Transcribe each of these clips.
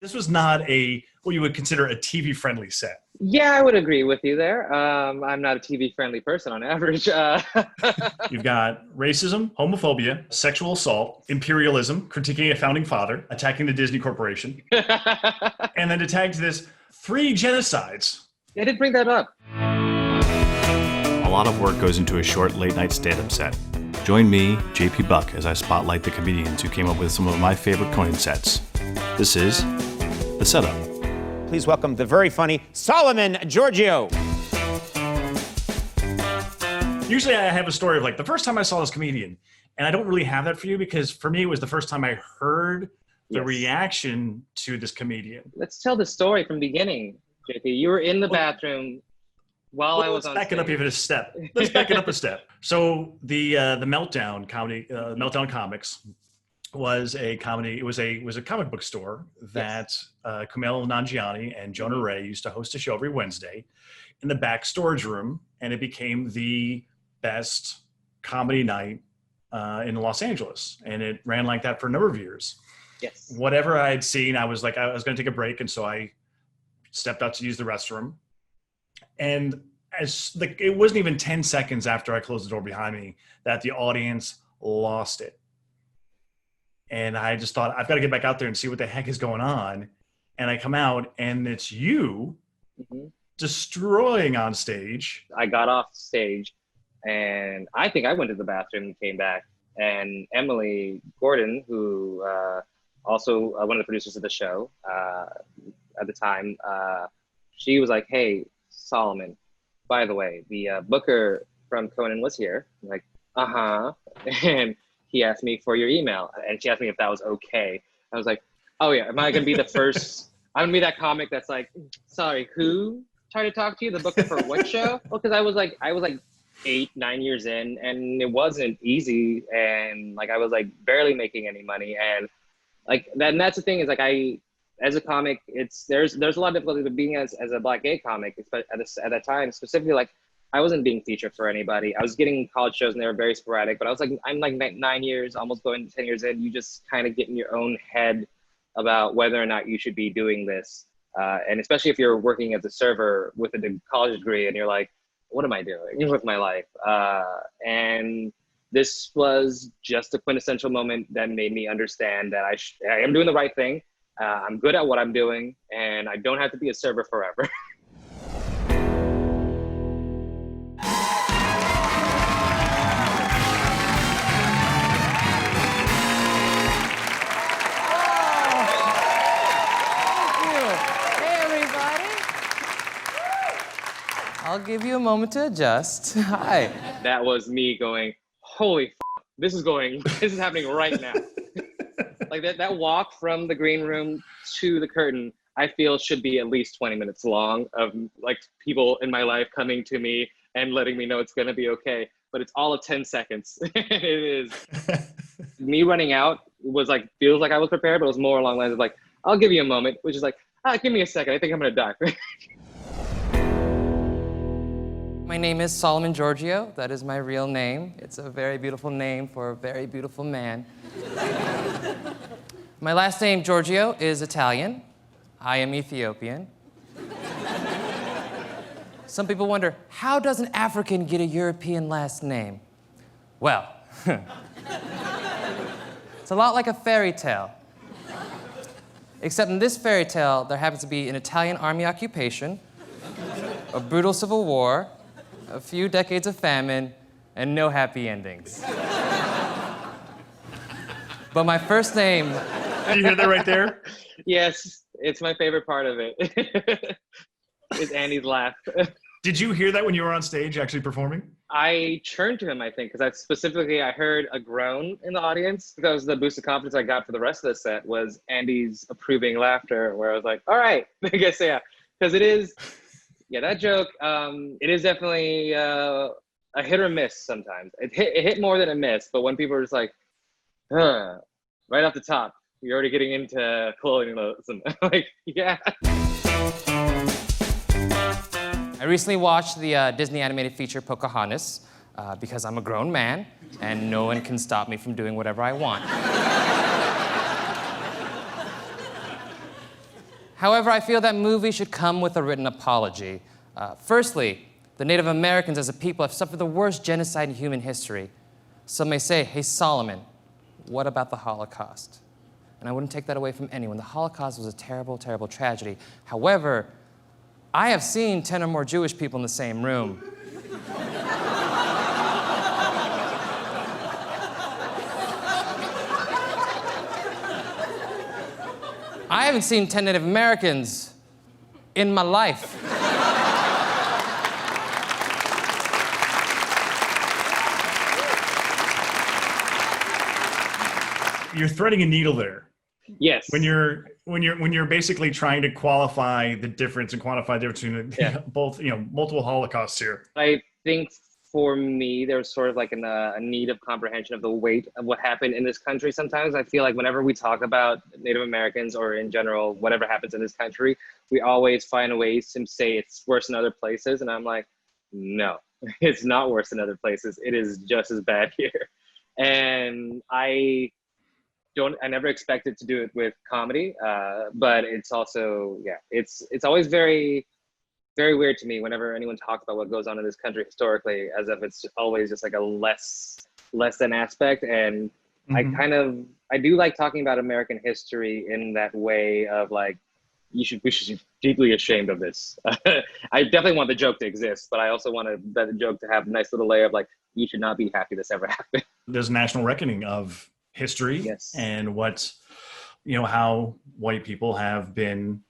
This was not what you would consider a TV-friendly set. Yeah, I would agree with you there. I'm not a TV-friendly person on average. You've got racism, homophobia, sexual assault, imperialism, critiquing a founding father, attacking the Disney Corporation, and then to tag to this, 3 genocides. I did bring that up. A lot of work goes into a short late-night stand-up set. Join me, JP Buck, as I spotlight the comedians who came up with some of my favorite Conan sets. This is The Setup. Please welcome the very funny Solomon Giorgio. Usually I have a story of like the first time I saw this comedian, and I don't really have that for you because for me it was the first time I heard the reaction to this comedian. Let's tell the story from the beginning, JP. You were in the bathroom while I was on stage. Let's back it up even a step. Let's back it up a step. So the Meltdown comedy, Meltdown Comics, was a comedy. It was a comic book store that Kumail Nanjiani and Jonah Ray used to host a show every Wednesday in the back storage room, and it became the best comedy night in Los Angeles, and it ran like that for a number of years. Yes. Whatever I had seen, I was going to take a break, and so I stepped out to use the restroom, and it wasn't even 10 seconds after I closed the door behind me that the audience lost it. And I just thought, I've got to get back out there and see what the heck is going on. And I come out, and it's you destroying on stage. I got off stage, and I think I went to the bathroom and came back. And Emily Gordon, who also one of the producers of the show at the time, she was like, "Hey, Solomon, by the way, the booker from Conan was here." I'm like, uh-huh. And he asked me for your email, and she asked me if that was okay. I was like, oh yeah, am I gonna be the first? I'm gonna be that comic that's like, sorry, who tried to talk to you? The booker for what show? Well, because I was like 8-9 years in, and it wasn't easy, and like I was like barely making any money, and like that. And that's the thing is like as a comic, there's a lot of difficulty with being as a Black gay comic, at that time specifically. Like I wasn't being featured for anybody. I was getting college shows and they were very sporadic, but I was like, I'm like 9 years, almost going to 10 years in. You just kind of get in your own head about whether or not you should be doing this. And especially if you're working as a server with a college degree and you're like, what am I doing with my life? And this was just a quintessential moment that made me understand that I am doing the right thing. I'm good at what I'm doing, and I don't have to be a server forever. I'll give you a moment to adjust. Hi. That was me going, holy f***, this is happening right now. Like that walk from the green room to the curtain, I feel should be at least 20 minutes long of like people in my life coming to me and letting me know it's gonna be okay. But it's all of 10 seconds. It is. Me running out feels like I was prepared, but it was more along the lines of like, I'll give you a moment, which is like, give me a second, I think I'm gonna die. My name is Solomon Giorgio. That is my real name. It's a very beautiful name for a very beautiful man. My last name, Giorgio, is Italian. I am Ethiopian. Some people wonder, how does an African get a European last name? Well, it's a lot like a fairy tale. Except in this fairy tale, there happens to be an Italian army occupation, a brutal civil war, a few decades of famine, and no happy endings. But my first name... Did you hear that right there? Yes, it's my favorite part of it. Is Andy's laugh. Did you hear that when you were on stage actually performing? I turned to him, I think, because I heard a groan in the audience. That was the boost of confidence I got for the rest of the set, was Andy's approving laughter, where I was like, all right, I guess, yeah. Because it is... Yeah, that joke, it is definitely a hit or miss sometimes. It hit more than a miss, but when people are just like, right off the top, you're already getting into colonialism. Like, yeah. I recently watched the Disney animated feature Pocahontas because I'm a grown man and no one can stop me from doing whatever I want. However, I feel that movies should come with a written apology. Firstly, the Native Americans as a people have suffered the worst genocide in human history. Some may say, hey, Solomon, what about the Holocaust? And I wouldn't take that away from anyone. The Holocaust was a terrible, terrible tragedy. However, I have seen 10 or more Jewish people in the same room. I haven't seen 10 Native Americans in my life. You're threading a needle there. Yes. When you're basically trying to qualify the difference and quantify the difference between both, multiple Holocausts here. I think for me, there's sort of like a need of comprehension of the weight of what happened in this country. Sometimes I feel like whenever we talk about Native Americans or in general, whatever happens in this country, we always find ways to say it's worse in other places. And I'm like, no, it's not worse in other places. It is just as bad here. And I never expected to do it with comedy, but it's also, it's always very, very weird to me whenever anyone talks about what goes on in this country historically, as if it's always just like a less than aspect. And I do like talking about American history in that way of like, we should be deeply ashamed of this. I definitely want the joke to exist, but I also want the joke to have a nice little layer of like, you should not be happy this ever happened. There's a national reckoning of history and what, how white people have been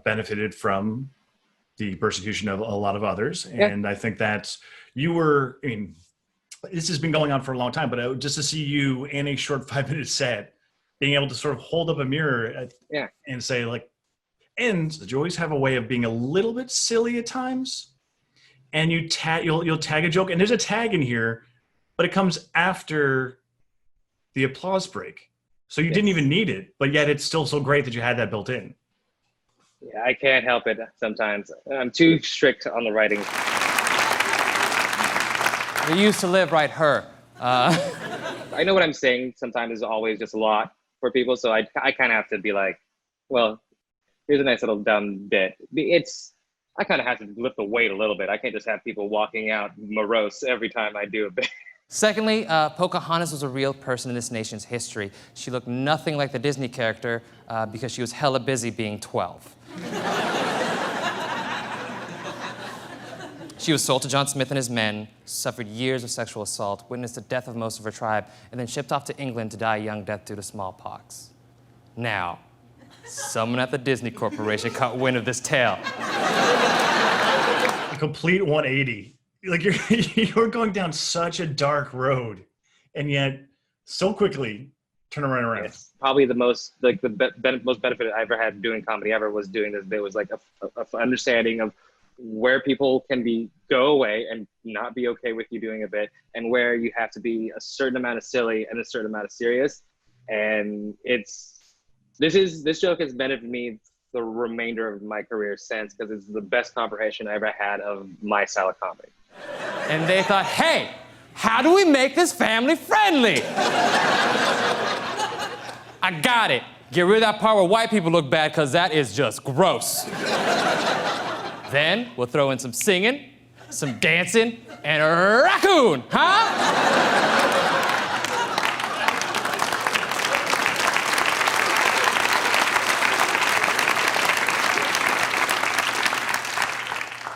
benefited from the persecution of a lot of others. And I think that this has been going on for a long time, but just to see you in a short 5-minute set, being able to sort of hold up a mirror and say like, and you always have a way of being a little bit silly at times. And you'll tag a joke, and there's a tag in here, but it comes after the applause break. So you didn't even need it, but yet it's still so great that you had that built in. Yeah, I can't help it sometimes. I'm too strict on the writing. We used to live right her. I know what I'm saying sometimes is always just a lot for people, so I kind of have to be like, well, here's a nice little dumb bit. I kind of have to lift the weight a little bit. I can't just have people walking out morose every time I do a bit. Secondly, Pocahontas was a real person in this nation's history. She looked nothing like the Disney character because she was hella busy being 12. She was sold to John Smith and his men, suffered years of sexual assault, witnessed the death of most of her tribe, and then shipped off to England to die a young death due to smallpox. Now, someone at the Disney Corporation caught wind of this tale. A complete 180. Like you're going down such a dark road, and yet so quickly turn around. It's probably the most most benefit I ever had doing comedy ever was doing this bit was like a understanding of where people can go away and not be okay with you doing a bit, and where you have to be a certain amount of silly and a certain amount of serious. And this joke has benefited me the remainder of my career since, because it's the best comprehension I ever had of my style of comedy. And they thought, hey, how do we make this family friendly? I got it. Get rid of that part where white people look bad, because that is just gross. Then we'll throw in some singing, some dancing, and a raccoon, huh?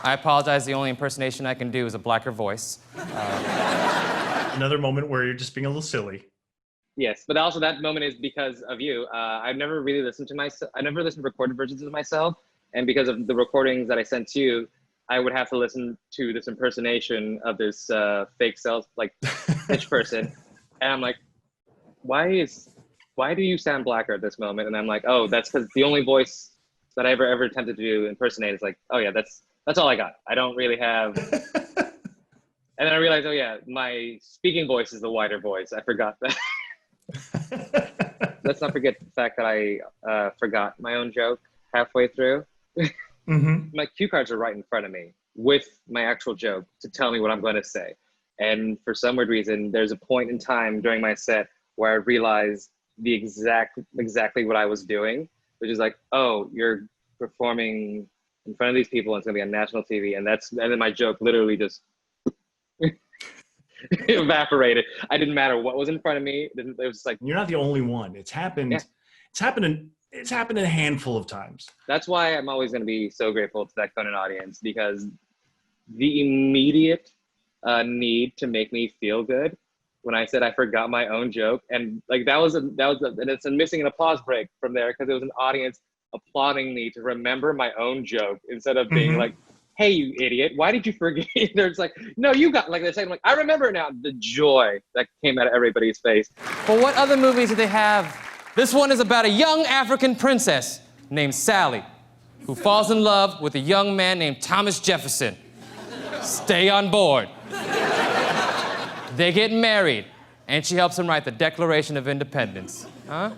I apologize, the only impersonation I can do is a blacker voice. Another moment where you're just being a little silly. Yes, but also that moment is because of you. I've never really listened to myself. I never listened to recorded versions of myself. And because of the recordings that I sent to you, I would have to listen to this impersonation of this fake pitch person. And I'm like, why do you sound blacker at this moment? And I'm like, oh, that's because the only voice that I ever attempted to impersonate is like, oh yeah, that's all I got. I don't really have. And then I realized, oh yeah, my speaking voice is the wider voice. I forgot that. Let's not forget the fact that I forgot my own joke halfway through. My cue cards are right in front of me with my actual joke to tell me what I'm going to say. And for some weird reason, there's a point in time during my set where I realized exactly what I was doing. which is like, oh, you're performing in front of these people and it's gonna be on national TV. And then my joke literally just evaporated. I didn't matter what was in front of me. It was like, You're not the only one. It's happened. Yeah. It's happened a handful of times. that's why I'm always going to be so grateful to that Conan audience, because the immediate need to make me feel good when I said I forgot my own joke, and like and it's missing an applause break from there because it was an audience applauding me to remember my own joke instead of being like, "Hey, you idiot! Why did you forget?" There's like, "No, you got," like they say, I'm like, "I remember it now." The joy that came out of everybody's face. But what other movies do they have? This one is about a young African princess named Sally, who falls in love with a young man named Thomas Jefferson. Stay on board. They get married, and she helps him write the Declaration of Independence. Huh?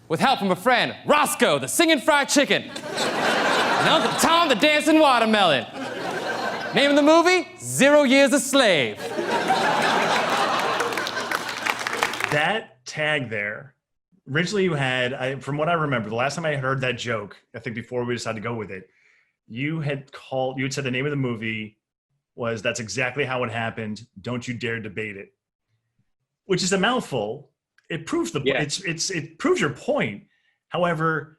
With help from a friend, Roscoe, the singing fried chicken. And Uncle Tom, the dancing watermelon. Name of the movie? 0 Years a Slave. That tag there, originally you had, from what I remember, the last time I heard that joke, I think before we decided to go with it, you had said the name of the movie was That's Exactly How It Happened, Don't You Dare Debate It, which is a mouthful. It proves it proves your point. However,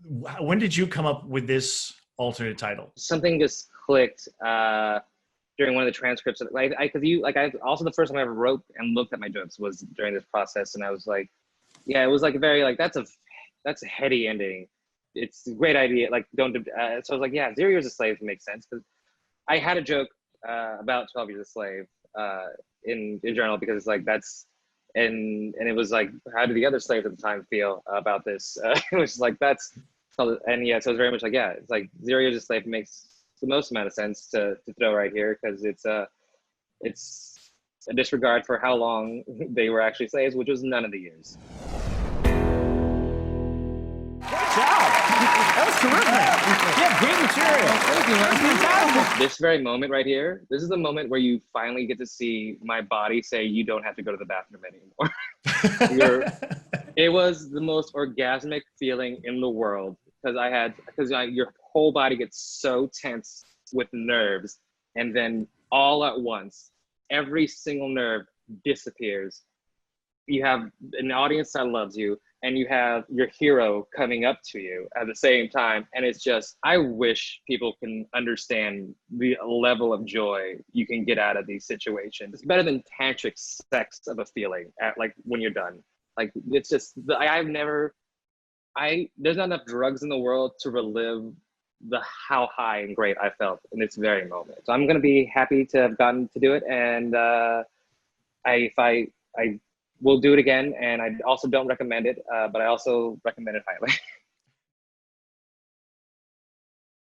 when did you come up with this alternate title? Something just clicked during one of the transcripts. Also the first time I ever wrote and looked at my jokes was during this process, and I was like, yeah, it was like very like that's a heady ending. It's a great idea. Like so I was like, yeah, 0 Years a Slave makes sense, because I had a joke about 12 Years a Slave in general, because it's like that's. And it was like, how do the other slaves at the time feel about this? It was like, and yeah, so it's very much like, yeah, it's like 0 Years a Slave makes the most amount of sense to throw right here, because it's a disregard for how long they were actually slaves, which was none of the years. That was terrific. Yeah, great material. Thank you, man. This very moment right here, this is the moment where you finally get to see my body say, you don't have to go to the bathroom anymore. It was the most orgasmic feeling in the world, because your whole body gets so tense with nerves, and then all at once, every single nerve disappears. You have an audience that loves you, and you have your hero coming up to you at the same time. And it's just, I wish people can understand the level of joy you can get out of these situations. It's better than tantric sex of a feeling when you're done. Like, it's just, there's not enough drugs in the world to relive how high and great I felt in this very moment. So I'm gonna be happy to have gotten to do it. And I will do it again, and I also don't recommend it, but I also recommend it highly.